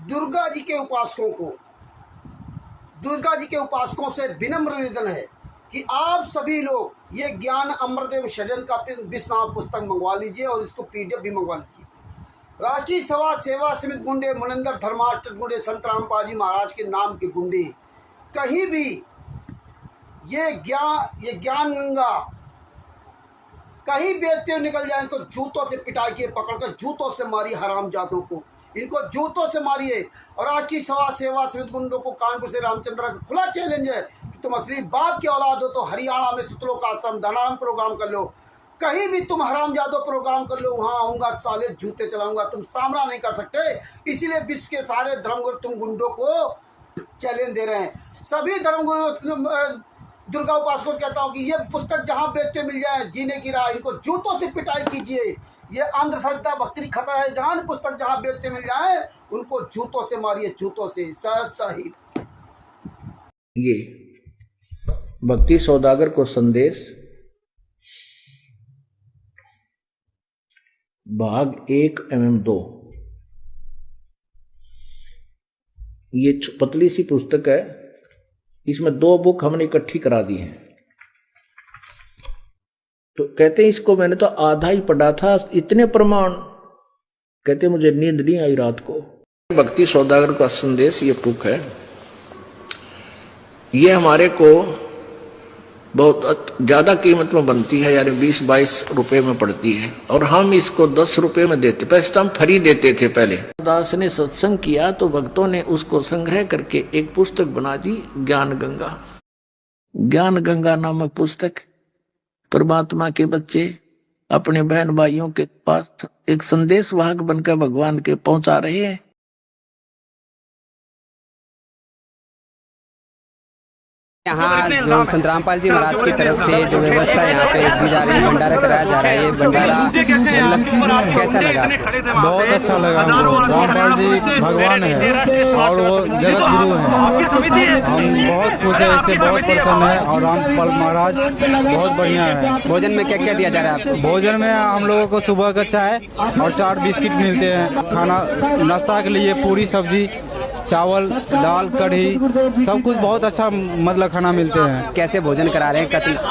दुर्गा जी के उपासकों को, दुर्गा जी के उपासकों से विनम्र निवेदन है कि आप सभी लोग ये ज्ञान अमृत षड्यंत्र का 20वां पुस्तक मंगवा लीजिए और इसको PDF भी मंगवा लीजिए। राष्ट्रीय सेवा समिति गुंडे, मुनिंदर धर्माष्ट्र गुंडे, संत रामपाल जी महाराज के नाम के गुंडे कहीं भी ये ज्ञान गंगा कहीं बेचते हुए निकल जाए, इनको जूतों से पिटाई के पकड़कर जूतों से मारिए, हरामजादों को इनको जूतों से मारिए। और राष्ट्रीय सेवा समिति गुंडों को कानपुर से रामचंद्र का खुला चैलेंज है कि तुम असली बाप की औलाद हो तो हरियाणा में सुतलों का आश्रम धनाराम प्रोग्राम कर लो, कहीं भी तुम हरामजादों प्रोग्राम कर लो, वहाँ आऊँगा, साले जूते चलाऊंगा, तुम सामना नहीं कर सकते। इसीलिए विश्व के सारे धर्मगुरु तुम गुंडों को चैलेंज दे रहे हैं। सभी धर्मगुरु दुर्गा उपासकों को कहता हूँ कि ये पुस्तक जहाँ बेचते मिल जाए, जीने की राह, इनको जूतों से पिटाई कीजिए। ये अंधश्रद्धा भक्ति खतरा है। जहाँ पुस्तक जहाँ बेचते मिल जाए उनको जूतों से मारिए, जूतों से। सही ये भक्ति सौदागर को संदेश भाग 1 एवं 2। ये पतली सी पुस्तक है, इसमें 2 बुक हमने इकट्ठी करा दी हैं। तो कहते हैं इसको मैंने तो आधा ही पढ़ा था, इतने प्रमाण, कहते मुझे नींद नहीं आई रात को। भक्ति सौदागर का संदेश ये बुक है। ये हमारे को बहुत ज्यादा कीमत में बनती है, यानी 20-22 रुपए में पड़ती है, और हम इसको 10 रुपए में देते। पैसे तो हम फ्री देते थे पहले। दास ने सत्संग किया तो भक्तों ने उसको संग्रह करके एक पुस्तक बना दी, ज्ञान गंगा। ज्ञान गंगा नामक पुस्तक परमात्मा के बच्चे अपने बहन भाइयों के पास एक संदेश वाहक बनकर भगवान के पहुंचा रहे हैं। यहाँ जो संत रामपाल जी महाराज की तरफ से जो व्यवस्था यहाँ पे दी जा रही है, भंडारा कराया जा रहा है, ये भंडारा कैसा लगा आपको? बहुत अच्छा लगा हमको। रामपाल जी भगवान है और वो जगत गुरु हैं। हम बहुत खुश हैं, इससे बहुत प्रसन्न है। और रामपाल महाराज बहुत बढ़िया है। भोजन में क्या क्या दिया जा रहा है आपको? भोजन में हम लोगों को सुबह का चाय और 4 बिस्किट मिलते हैं। खाना नाश्ता के लिए पूरी सब्जी, चावल, दाल, कढ़ी, सब कुछ बहुत अच्छा मतलब खाना मिलते हैं। कैसे भोजन करा रहे हैं,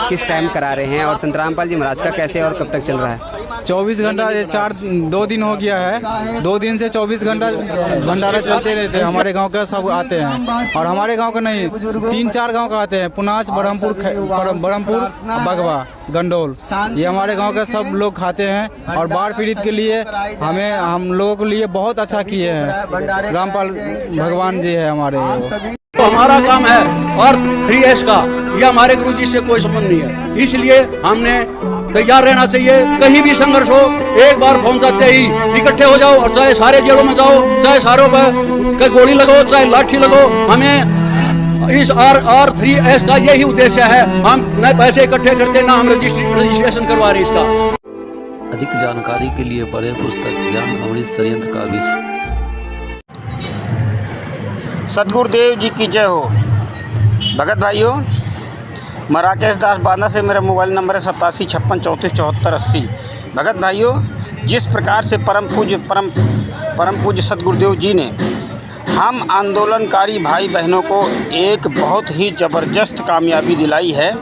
किस टाइम करा रहे हैं, और संत रामपाल जी महाराज का कैसे और कब तक चल रहा है? 24 घंटा, ये 2 दिन हो गया है। 2 दिन से 24 घंटा भंडारा चलते रहते हैं। हमारे गांव का सब आते हैं, और हमारे गांव का नहीं, 3-4 गांव का आते हैं। पुनाच, बरहमपुर, बगवा, गंडोल, ये हमारे गांव का सब लोग खाते हैं। और बाढ़ पीड़ित के लिए हम लोगों के लिए बहुत अच्छा किए हैं। रामपाल भगवान जी है हमारे। तो हमारा काम है, और 3S का ये हमारे गुरुजी से कोई संबंध नहीं है। इसलिए हमने तैयार रहना चाहिए। कहीं भी संघर्ष हो, एक बार पहुंचाते ही इकट्ठे हो जाओ, और चाहे सारे जेलों में जाओ, चाहे सारों पर गोली लगो, चाहे लाठी लगो। हमें इस R3S का यही उद्देश्य है। हम न पैसे इकट्ठे करते, ना हम रजिस्ट्रेशन करवा रहे इसका। अधिक जानकारी के लिए पढ़ें पुस्तक ज्ञान अमृत षड्यंत्र का विषय। सदगुरुदेव जी की जय हो। भगत भाइयों, मैं राकेश दास बांदा से, मेरा मोबाइल नंबर है 8756347480। भगत भाइयों, जिस प्रकार से परम पूज्य सदगुरुदेव जी ने हम आंदोलनकारी भाई बहनों को एक बहुत ही ज़बरदस्त कामयाबी दिलाई है,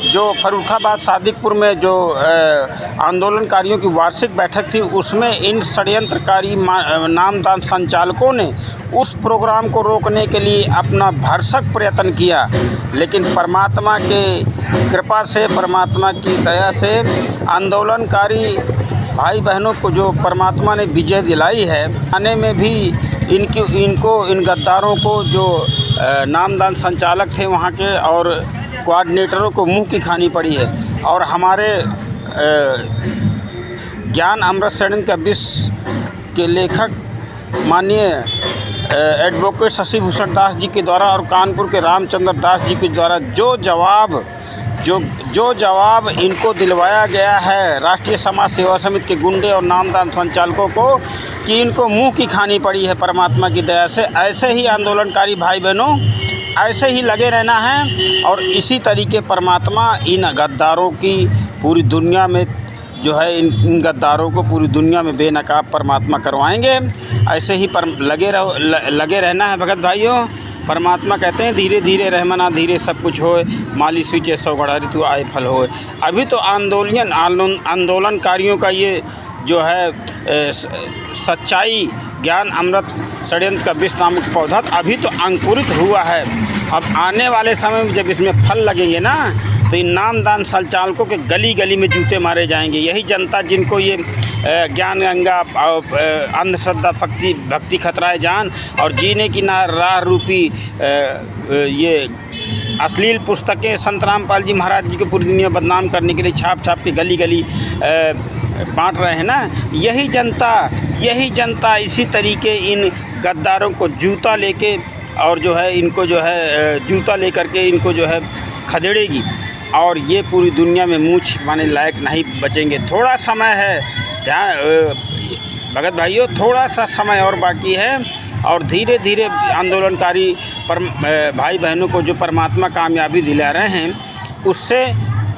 जो फर्रुखाबाद सादिकपुर में जो आंदोलनकारियों की वार्षिक बैठक थी, उसमें इन षड्यंत्रकारी नामदान संचालकों ने उस प्रोग्राम को रोकने के लिए अपना भरसक प्रयत्न किया। लेकिन परमात्मा के कृपा से, परमात्मा की दया से आंदोलनकारी भाई बहनों को जो परमात्मा ने विजय दिलाई है, आने में भी इन गद्दारों को जो नामदान संचालक थे वहाँ के और कोऑर्डिनेटरों को मुंह की खानी पड़ी है। और हमारे ज्ञान अमृत षड्यंत्र का विषय के लेखक माननीय एडवोकेट शशि भूषण दास जी के द्वारा और कानपुर के रामचंद्र दास जी के द्वारा जो जवाब इनको दिलवाया गया है राष्ट्रीय समाज सेवा समिति के गुंडे और नामदान संचालकों को, कि इनको मुंह की खानी पड़ी है परमात्मा की दया से। ऐसे ही आंदोलनकारी भाई बहनों, ऐसे ही लगे रहना है, और इसी तरीके परमात्मा इन गद्दारों की पूरी दुनिया में जो है इन गद्दारों को पूरी दुनिया में बेनकाब परमात्मा करवाएंगे। ऐसे ही लगे रहना है भगत भाइयों। परमात्मा कहते हैं धीरे धीरे रहमना धीरे सब कुछ होए, माली स्वीचे सौ गढ़ा ऋतु आए फल होए। अभी तो आंदोलनकारियों का ये जो है सच्चाई ज्ञान अमृत षड्यंत्र का विष नामक पौधा अभी तो अंकुरित हुआ है। अब आने वाले समय में जब इसमें फल लगेंगे ना, तो इन नामदान संचालकों के गली गली में जूते मारे जाएंगे। यही जनता जिनको ये ज्ञान गंगा अंधश्रद्धा भक्ति खतराए जान और जीने की ना राह रूपी ये अश्लील पुस्तकें संत रामपाल जी महाराज जी को पूरी दुनिया बदनाम करने के लिए छाप छाप के गली गली बांट रहे हैं ना, यही जनता इसी तरीके इन गद्दारों को जूता लेके और जो है इनको जो है जूता लेकर के इनको जो है खदेड़ेगी और ये पूरी दुनिया में मूंछ माने लायक नहीं बचेंगे। थोड़ा समय है, ध्यान भगत भाइयों, थोड़ा सा समय और बाकी है और धीरे धीरे आंदोलनकारी भाई बहनों को जो परमात्मा कामयाबी दिला रहे हैं उससे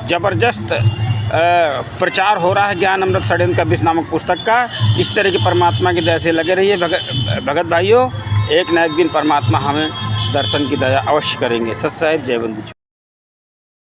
ज़बरदस्त प्रचार हो रहा है ज्ञान अमृत षड्यंत्र का विष नामक पुस्तक का। इस तरह के परमात्मा की दया से लगे रहिए भगत भाइयों। एक न एक दिन परमात्मा हमें दर्शन की दया अवश्य करेंगे। सत साहिब जय बंधु।